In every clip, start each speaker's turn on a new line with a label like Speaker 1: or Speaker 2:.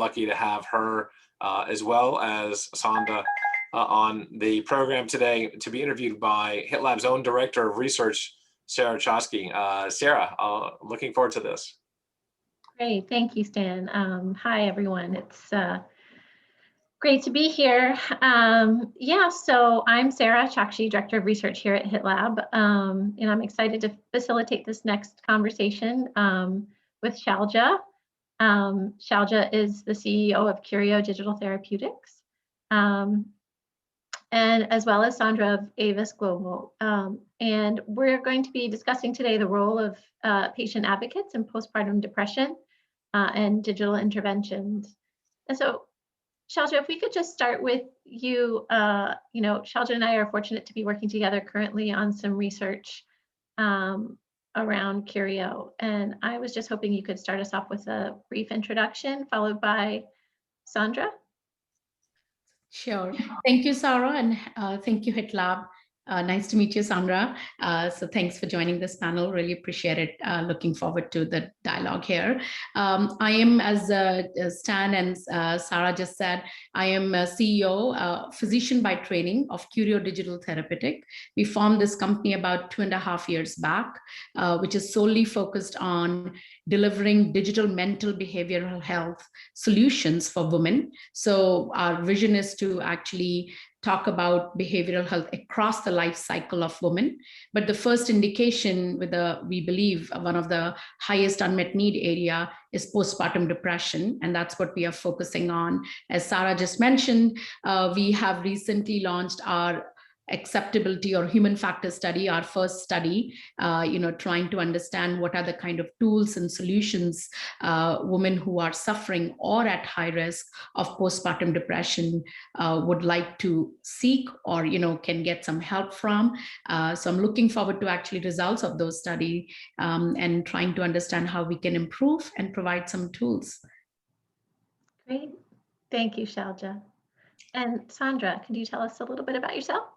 Speaker 1: lucky to have her as well as Sandra on the program today to be interviewed by HITLAB's own Director of Research, Stan Kachnowski. Sarah, looking forward to this.
Speaker 2: Great, thank you, Stan. Hi, everyone. It's great to be here. Yeah, so I'm Sarah Kachnowski, Director of Research here at HITLAB, and I'm excited to facilitate this next conversation with Shailja. Shailja is the CEO of Curio Digital Therapeutics, and as well as Sandra of Aris Global. And we're going to be discussing today the role of patient advocates in postpartum depression and digital interventions. And so, Shailja, if we could just start with you, Shailja and I are fortunate to be working together currently on some research around Curio. And I was just hoping you could start us off with a brief introduction, followed by Sandra.
Speaker 3: Sure. Thank you, Sarah, and thank you, HITLAB. Nice to meet you, Sandra. So thanks for joining this panel. Really appreciate it. Looking forward to the dialogue here. I am, as Stan and Sarah just said, I am a CEO, physician by training of Curio Digital Therapeutic. We formed this company about 2.5 years back, which is solely focused on delivering digital mental behavioral health solutions for women. So our vision is to actually talk about behavioral health across the life cycle of women. But the first indication with we believe one of the highest unmet need area is postpartum depression. And that's what we are focusing on. As Sarah just mentioned, we have recently launched our acceptability or human factor study, our first study, trying to understand what are the kind of tools and solutions women who are suffering or at high risk of postpartum depression would like to seek or, can get some help from. So I'm looking forward to actually results of those studies and trying to understand how we can improve and provide some tools.
Speaker 2: Great. Thank you, Shailja. And Sandra, can you tell us a little bit about yourself?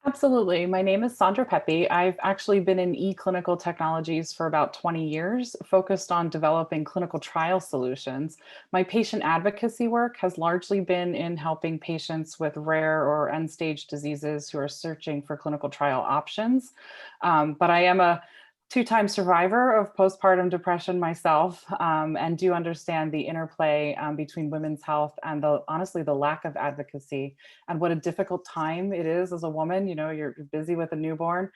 Speaker 4: Absolutely. My name is Sondra Pepe. I've actually been in e-clinical technologies for about 20 years, focused on developing clinical trial solutions. My patient advocacy work has largely been in helping patients with rare or end-stage diseases who are searching for clinical trial options. But I am a two-time survivor of postpartum depression myself, and do understand the interplay between women's health and honestly the lack of advocacy, and what a difficult time it is as a woman. You're busy with a newborn.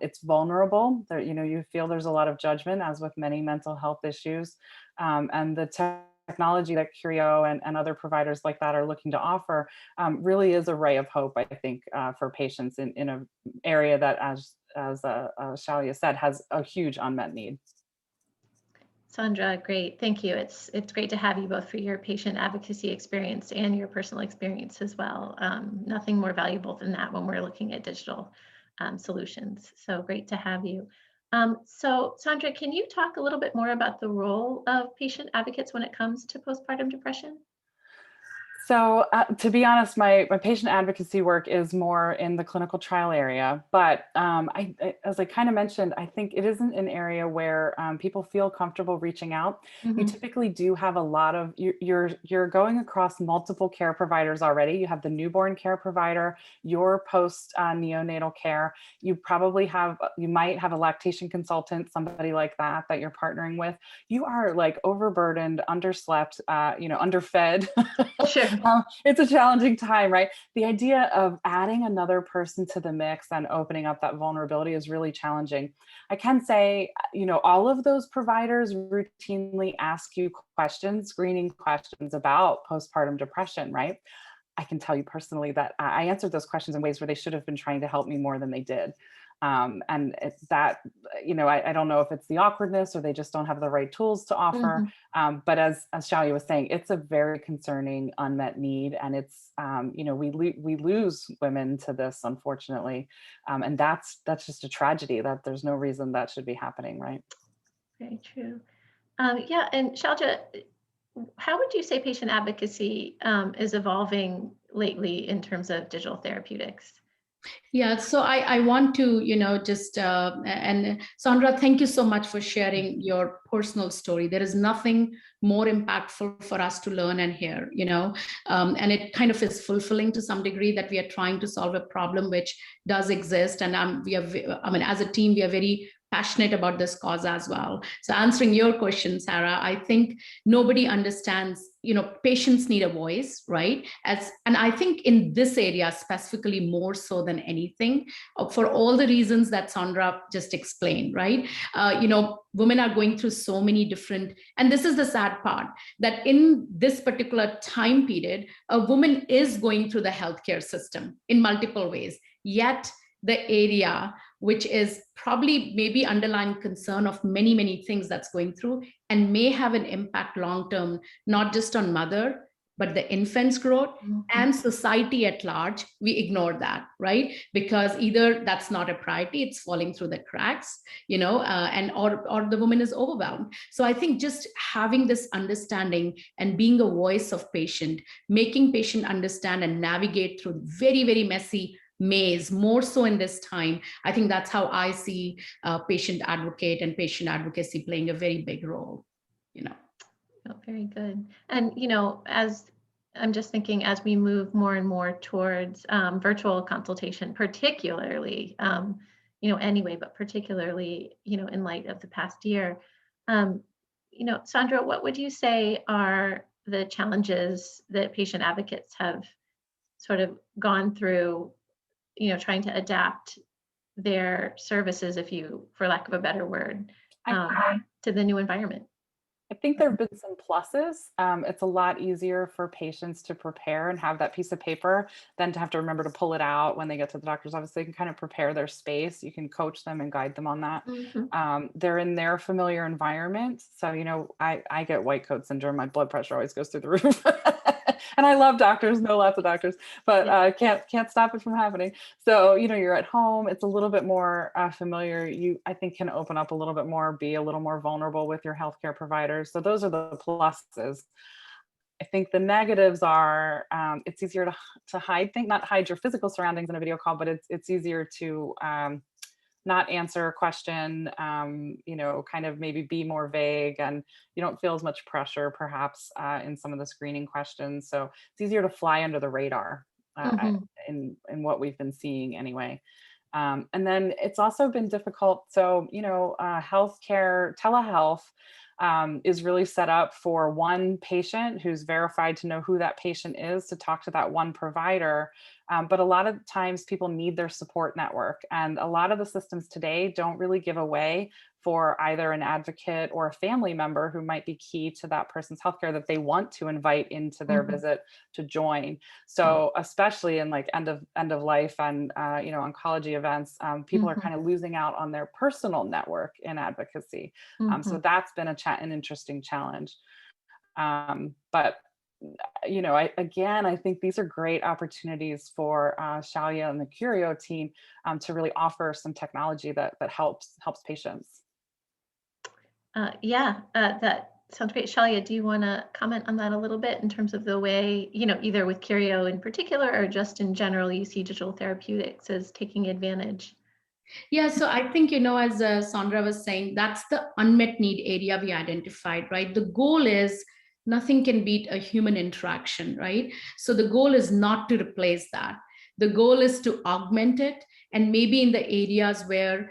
Speaker 4: It's vulnerable. You feel there's a lot of judgment, as with many mental health issues, and the technology that Curio and other providers like that are looking to offer really is a ray of hope, I think, for patients in an area that, as Shailja said, has a huge unmet need.
Speaker 2: Sandra, great. Thank you. It's great to have you both for your patient advocacy experience and your personal experience as well. Nothing more valuable than that when we're looking at digital solutions. So great to have you. So Sandra, can you talk a little bit more about the role of patient advocates when it comes to postpartum depression?
Speaker 4: So to be honest, my patient advocacy work is more in the clinical trial area, but as I kind of mentioned, I think it isn't an area where people feel comfortable reaching out.
Speaker 2: Mm-hmm.
Speaker 4: You typically do have a lot of, you're going across multiple care providers already. You have the newborn care provider, your post neonatal care. You might have a lactation consultant, somebody like that you're partnering with. You are like overburdened, underslept, underfed.
Speaker 2: Sure.
Speaker 4: It's a challenging time, right? The idea of adding another person to the mix and opening up that vulnerability is really challenging. I can say, all of those providers routinely ask you questions, screening questions about postpartum depression, right? I can tell you personally that I answered those questions in ways where they should have been trying to help me more than they did. And it's that, I don't know if it's the awkwardness or they just don't have the right tools to offer.
Speaker 2: Mm-hmm.
Speaker 4: But as Shailja was saying, it's a very concerning unmet need. And it's, we lose women to this, unfortunately. And that's just a tragedy that there's no reason that should be happening, right?
Speaker 2: Very true. Yeah, and Shailja, how would you say patient advocacy is evolving lately in terms of digital therapeutics?
Speaker 3: Yeah, so I want to, and Sandra, thank you so much for sharing your personal story. There is nothing more impactful for us to learn and hear, and it kind of is fulfilling to some degree that we are trying to solve a problem which does exist. And as a team, we are very passionate about this cause as well. So answering your question, Sarah, I think nobody understands, patients need a voice, right? And I think in this area, specifically more so than anything, for all the reasons that Sandra just explained, right? Women are going through so many different, and this is the sad part, that in this particular time period, a woman is going through the healthcare system in multiple ways, yet the area which is probably maybe underlying concern of many, many things that's going through and may have an impact long-term, not just on mother, but the infant's growth and society at large, we ignore that, right? Because either that's not a priority, it's falling through the cracks, or the woman is overwhelmed. So I think just having this understanding and being a voice of patient, making patient understand and navigate through very, very messy maze, more so in this time, I think that's how I see patient advocate and patient advocacy playing a very big role,
Speaker 2: Oh, very good. And, as I'm just thinking, as we move more and more towards virtual consultation, particularly, anyway, but particularly, in light of the past year, Sandra, what would you say are the challenges that patient advocates have sort of gone through, trying to adapt their services, for lack of a better word, to the new environment?
Speaker 4: I think there have been some pluses. It's a lot easier for patients to prepare and have that piece of paper than to have to remember to pull it out when they get to the doctor's office. They can kind of prepare their space. You can coach them and guide them on that. They're in their familiar environment. So, I get white coat syndrome. My blood pressure always goes through the roof. And I love doctors, know lots of doctors, but can't stop it from happening. So, you're at home. It's a little bit more familiar. You, I think, can open up a little bit more, be a little more vulnerable with your healthcare providers. So those are the pluses. I think the negatives are it's easier to hide things, not hide your physical surroundings in a video call, but it's easier to not answer a question, kind of maybe be more vague, and you don't feel as much pressure perhaps in some of the screening questions. So it's easier to fly under the radar in what we've been seeing anyway. And then it's also been difficult. So, healthcare, telehealth is really set up for one patient who's verified to know who that patient is to talk to that one provider. But a lot of times people need their support network. And a lot of the systems today don't really give away for either an advocate or a family member who might be key to that person's healthcare that they want to invite into their visit to join. So especially in like end of life and oncology events, people are kind of losing out on their personal network in advocacy. So that's been an interesting challenge. But I think these are great opportunities for Shailja and the Curio team to really offer some technology that helps patients.
Speaker 2: That sounds great. Shailja, do you want to comment on that a little bit in terms of the way, either with Curio in particular or just in general, you see digital therapeutics as taking advantage?
Speaker 3: Yeah, so I think, as Sandra was saying, that's the unmet need area we identified, right? The goal is nothing can beat a human interaction, right? So the goal is not to replace that. The goal is to augment it. And maybe in the areas where,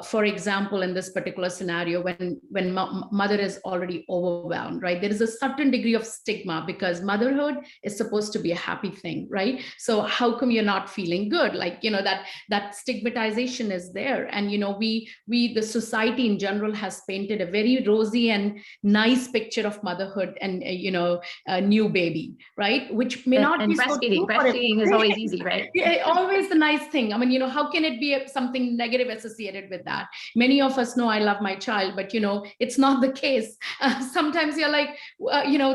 Speaker 3: for example, in this particular scenario, when mother is already overwhelmed, right? There is a certain degree of stigma because motherhood is supposed to be a happy thing, right? So how come you're not feeling good? Like, that stigmatization is there. And, the society in general has painted a very rosy and nice picture of motherhood and, a new baby, right? Which may not be
Speaker 2: breastfeeding. Breastfeeding is always easy, right?
Speaker 3: Yeah, always the nice thing. I mean, how can it be something negative associated with that? Many of us know I love my child, but it's not the case. Sometimes you're like,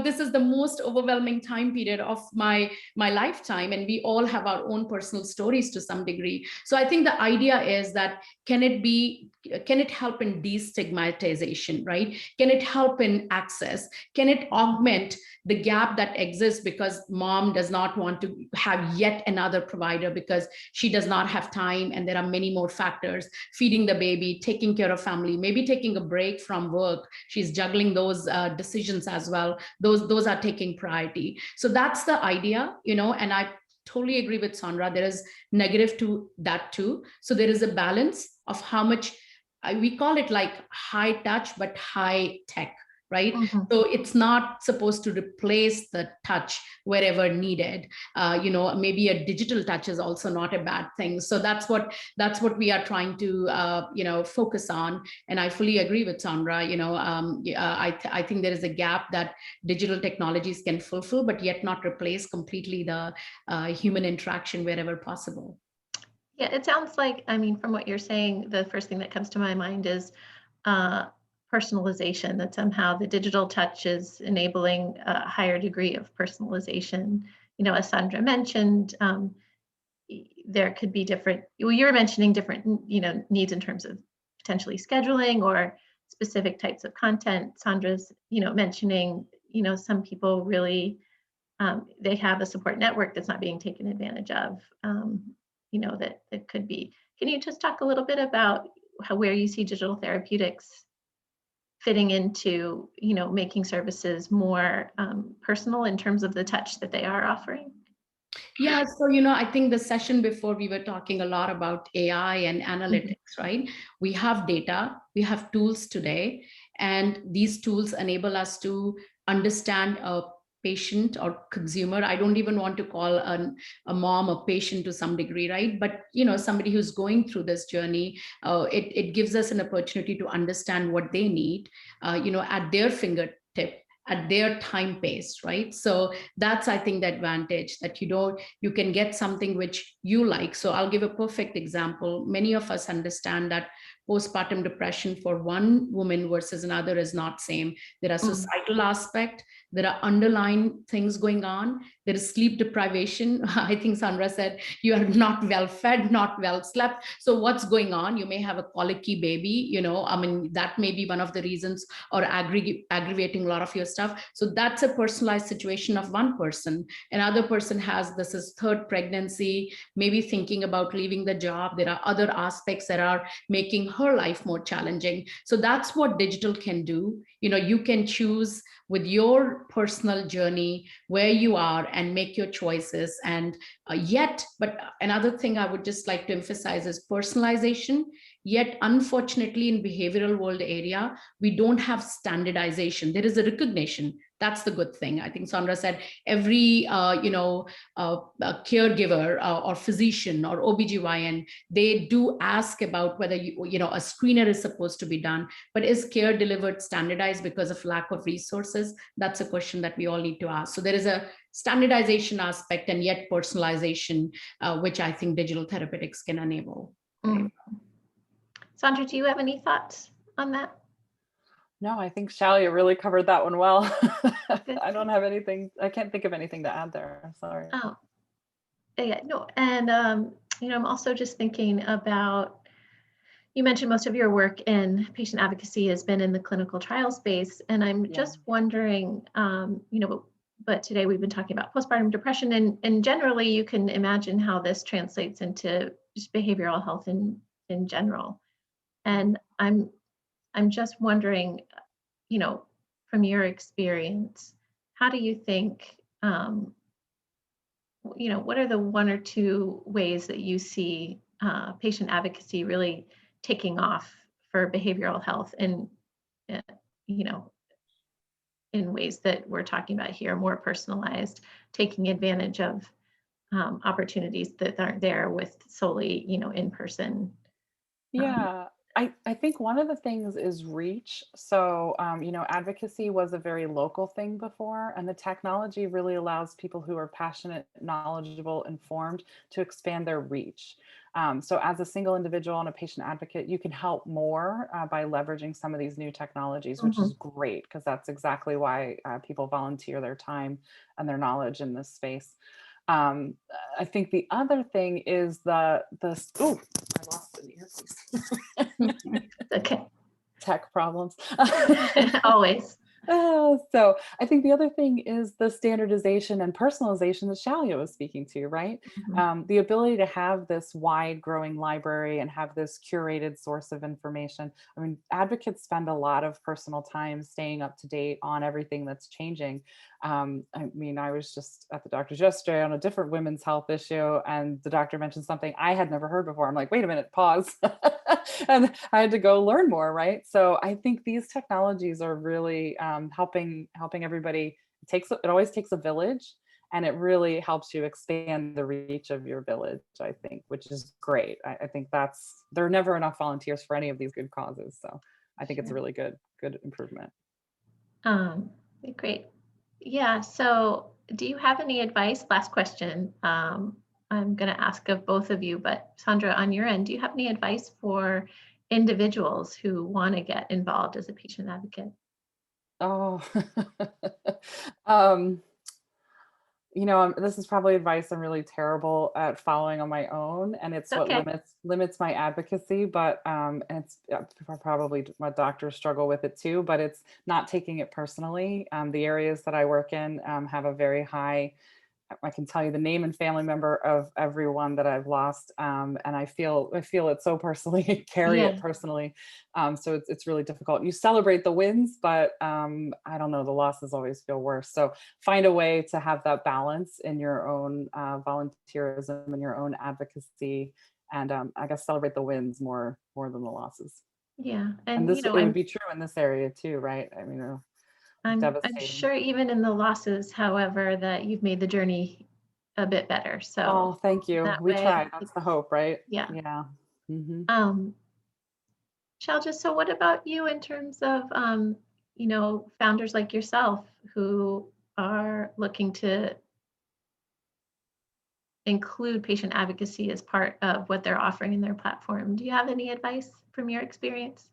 Speaker 3: this is the most overwhelming time period of my lifetime, and we all have our own personal stories to some degree. So I think the idea is that can can it help in destigmatization, right? Can it help in access? Can it augment the gap that exists because mom does not want to have yet another provider because she does not have time, and there are many more factors: feeding the baby, taking care of family, maybe taking a break from work. She's juggling those decisions as well. Those are taking priority. So that's the idea, and I totally agree with Sandra. There is negative to that too. So there is a balance of how much, we call it like high touch, but high tech, right?
Speaker 2: Mhm.
Speaker 3: So it's not supposed to replace the touch wherever needed. Maybe a digital touch is also not a bad thing. So that's what we are trying to focus on. And I fully agree with Sandra. I think there is a gap that digital technologies can fulfill, but yet not replace completely the human interaction wherever possible.
Speaker 2: Yeah, it sounds like, I mean, from what you're saying, the first thing that comes to my mind is personalization, that somehow the digital touch is enabling a higher degree of personalization. As Sandra mentioned, there could be different, well, you're mentioning different, needs in terms of potentially scheduling or specific types of content. Sandra's, mentioning, some people really, they have a support network that's not being taken advantage of. That could be. Can you just talk a little bit about where you see digital therapeutics fitting into, making services more personal in terms of the touch that they are offering?
Speaker 3: Yeah, so I think the session before we were talking a lot about AI and analytics, right? We have data, we have tools today, and these tools enable us to understand a patient or consumer. I don't even want to call a mom a patient to some degree, right? But somebody who's going through this journey, it gives us an opportunity to understand what they need, at their fingertip, at their time pace, right? So that's, I think, the advantage, that you can get something which you like. So I'll give a perfect example. Many of us understand that postpartum depression for one woman versus another is not same. There are societal aspect, there are underlying things going on, there is sleep deprivation. I think Sandra said you are not well fed, not well slept. So what's going on? You may have a colicky baby, that may be one of the reasons, or aggravating a lot of your stuff. So that's a personalized situation of one person. Another person has this is third pregnancy, maybe thinking about leaving the job. There are other aspects that are making her life more challenging. So that's what digital can do. You can choose with your personal journey where you are and make your choices. And but another thing I would just like to emphasize is personalization. Yet, unfortunately, in behavioral world area, we don't have standardization. There is a recognition. That's the good thing. I think Sandra said every, caregiver or physician or OBGYN, they do ask about whether, a screener is supposed to be done, but is care delivered standardized because of lack of resources? That's a question that we all need to ask. So there is a standardization aspect and yet personalization, which I think digital therapeutics can enable.
Speaker 2: Sandra, do you have any thoughts on that?
Speaker 4: No, I think Shailja really covered that one well. I don't have anything, I can't think of anything to add there. I'm sorry.
Speaker 2: Oh, yeah, no. And, I'm also just thinking about, you mentioned most of your work in patient advocacy has been in the clinical trial space. And I'm just wondering, but today we've been talking about postpartum depression, and generally you can imagine how this translates into just behavioral health in general. And I'm just wondering, from your experience, how do you think, what are the one or two ways that you see patient advocacy really taking off for behavioral health, and in ways that we're talking about here, more personalized, taking advantage of opportunities that aren't there with solely, in person?
Speaker 4: Yeah, I think one of the things is reach. So, advocacy was a very local thing before, and the technology really allows people who are passionate, knowledgeable, informed to expand their reach. So as a single individual and a patient advocate, you can help more by leveraging some of these new technologies, which is great, because that's exactly why people volunteer their time and their knowledge in this space. I think the other thing is I lost in the ear, please.
Speaker 2: Okay.
Speaker 4: Tech problems.
Speaker 2: Always.
Speaker 4: So I think the other thing is the standardization and personalization that Shailja was speaking to, right?
Speaker 2: Mhm.
Speaker 4: The ability to have this wide growing library and have this curated source of information. I mean, advocates spend a lot of personal time staying up to date on everything that's changing. I mean, I was just at the doctor's yesterday on a different women's health issue, and the doctor mentioned something I had never heard before. I'm like, wait a minute, pause. And I had to go learn more, right? So I think these technologies are really helping everybody. It always takes a village, and it really helps you expand the reach of your village, I think, which is great. I think there are never enough volunteers for any of these good causes. So I think it's a
Speaker 2: Sure.
Speaker 4: really good improvement.
Speaker 2: Great. Yeah. So do you have any advice? Last question. I'm going to ask of both of you, but Sandra, on your end, do you have any advice for individuals who want to get involved as a patient advocate?
Speaker 4: Oh, um, this is probably advice I'm really terrible at following on my own, and it's what
Speaker 2: Okay.
Speaker 4: limits my advocacy. But and it's probably my doctors struggle with it too. But it's not taking it personally. The areas that I work in have a very high. I can tell you the name and family member of everyone that I've lost, and I feel it so personally, carry
Speaker 2: Yeah.
Speaker 4: it personally. So it's really difficult. You celebrate the wins, but I don't know, the losses always feel worse. So find a way to have that balance in your own volunteerism and your own advocacy, and I guess celebrate the wins more than the losses.
Speaker 2: Yeah.
Speaker 4: And
Speaker 2: And,
Speaker 4: it would be true in this area too, right? I mean,
Speaker 2: I'm
Speaker 4: devastating.
Speaker 2: sure even in the losses, however, that you've made the journey a bit better. So
Speaker 4: Oh, thank you.
Speaker 2: that
Speaker 4: We
Speaker 2: way,
Speaker 4: try. That's the hope, right?
Speaker 2: yeah.
Speaker 4: Yeah. Hmm.
Speaker 2: Um, Shailja, so what about you in terms of, founders like yourself who are looking to include patient advocacy as part of what they're offering in their platform? Do you have any advice from your experience?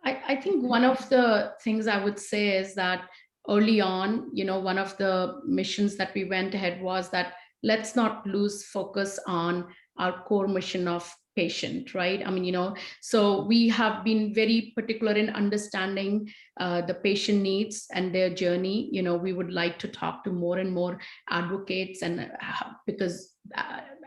Speaker 3: I think one of the things I would say is that early on, one of the missions that we went ahead was that let's not lose focus on our core mission of patient, right? I mean, so we have been very particular in understanding the patient needs and their journey. We would like to talk to more and more advocates, and because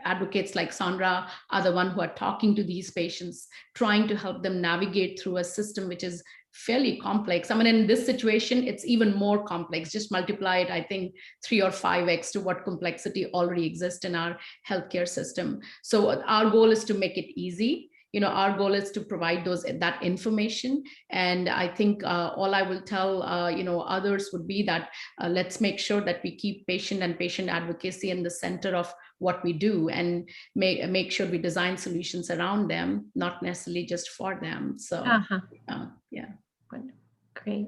Speaker 3: advocates like Sandra are the one who are talking to these patients, trying to help them navigate through a system which is fairly complex. I mean, in this situation, it's even more complex. Just multiply it, I think, 3 or 5x to what complexity already exists in our healthcare system. So our goal is to make it easy. Our goal is to provide that information. And I think all I will tell, others would be that let's make sure that we keep patient and patient advocacy in the center of what we do, and make sure we design solutions around them, not necessarily just for them. So, yeah.
Speaker 2: Great.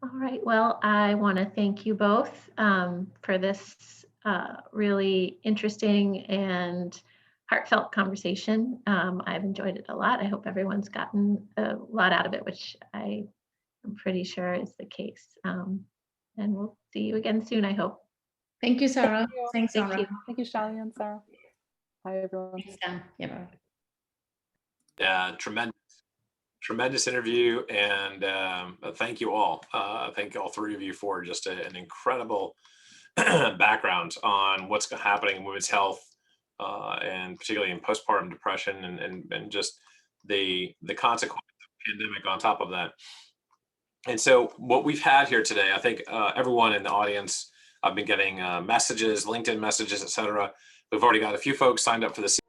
Speaker 2: All right. Well, I want to thank you both for this really interesting and heartfelt conversation. I've enjoyed it a lot. I hope everyone's gotten a lot out of it, which I am pretty sure is the case. And we'll see you again soon, I hope.
Speaker 3: Thank you, Sarah.
Speaker 4: Thank you.
Speaker 3: Thanks,
Speaker 2: Thank
Speaker 3: Sarah.
Speaker 2: you.
Speaker 4: Thank you, Shailja and Sarah. Bye, everyone.
Speaker 3: Thanks, Dan. Yeah.
Speaker 1: Tremendous interview, and thank you all. Thank all three of you for just an incredible background on what's happening in women's health, and particularly in postpartum depression, and just the consequence of the pandemic on top of that. And so what we've had here today, I think everyone in the audience, I've been getting messages, LinkedIn messages, et cetera. We've already got a few folks signed up for this